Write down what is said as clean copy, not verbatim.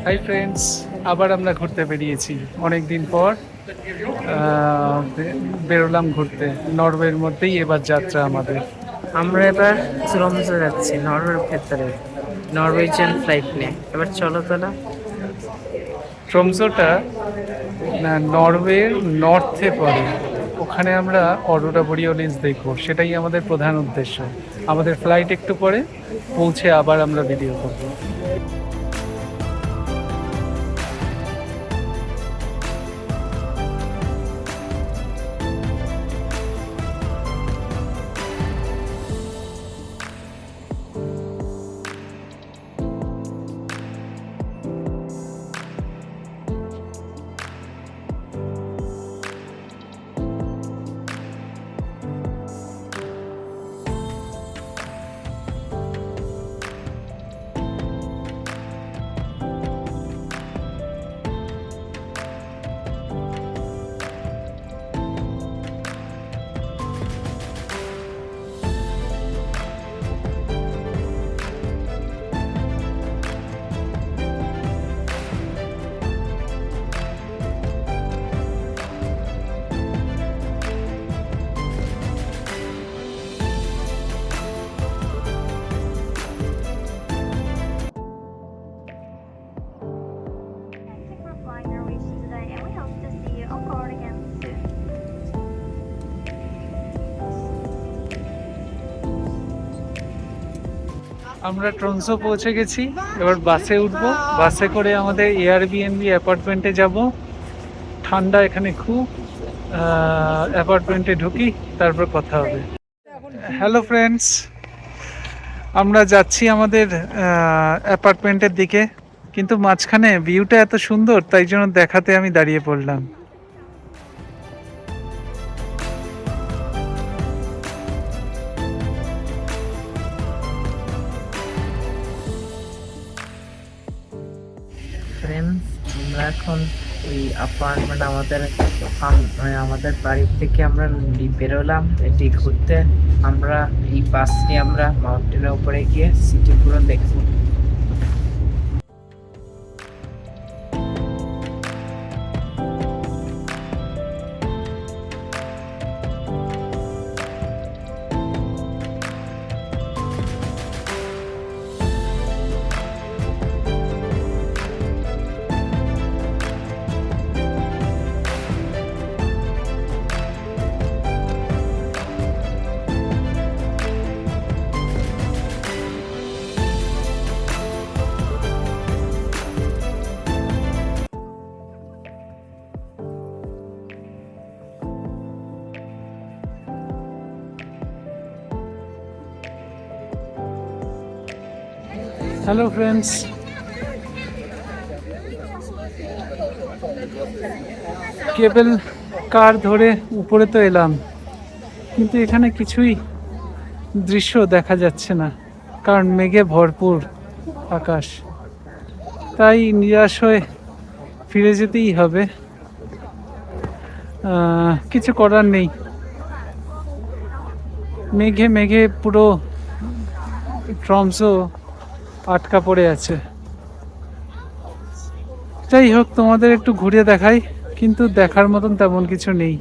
Hi friends, আবার আমরা ঘুরতে বেরিয়েছি অনেক দিন পর। বেরোলাম ঘুরতে। নরওয়ের মধ্যেই এবার যাত্রা আমাদের। আমরা এবার ট্রমসো যাচ্ছি, নরওয়ের ভেতরে নরওয়েজিয়ান ফ্লাইট নিয়ে। এবার চলো তোলা। ট্রমসোটা নরওয়ের নর্থে পড়ে। ওখানে আমরা অরোরা বোরিয়ালিস দেখবো, সেটাই আমাদের প্রধান উদ্দেশ্য। আমাদের ফ্লাইট একটু পরে পৌঁছে আবার আমরা ভিডিও করবো। For flying Norwegian today, and we hope to see you on board again soon. আমরা ট্রমসো পৌঁছে গেছি, এবার বাসে উঠবো। বাসে করে আমাদের এয়ারবিএনবি অ্যাপার্টমেন্টে যাব। ঠান্ডা এখানে খুব। অ্যাপার্টমেন্টে ঢুকি, তারপর কথা হবে। হ্যালো ফ্রেন্ডস, আমরা যাচ্ছি আমাদের অ্যাপার্টমেন্টের দিকে, কিন্তু মাঝখানে ভিউটা এত সুন্দর, তাই জন্য দেখাতে আমি দাঁড়িয়ে পড়লাম। ফ্রেন্ডস, আমরা এখন এই অ্যাপার্টমেন্ট আমাদের বাড়ি থেকে আমরা বেরোলাম এটি ঘুরতে। আমরা এই বাস নিয়ে আমরা মাউন্টেনের উপরে গিয়ে সিটি পুরো দেখবো। হ্যালো ফ্রেন্ডস, কেবল কার ধরে উপরে তো এলাম, কিন্তু এখানে কিছুই দৃশ্য দেখা যাচ্ছে না, কারণ মেঘে ভরপুর আকাশ। তাই নিরাশ হয়ে ফিরে যেতেই হবে। কিছু করার নেই, মেঘে মেঘে পুরো ট্রমসো আটকা পড়ে আছে। যাই হোক, তোমাদের একটু ঘুরে দেখাই, কিন্তু দেখার মতন তেমন কিছু নেই।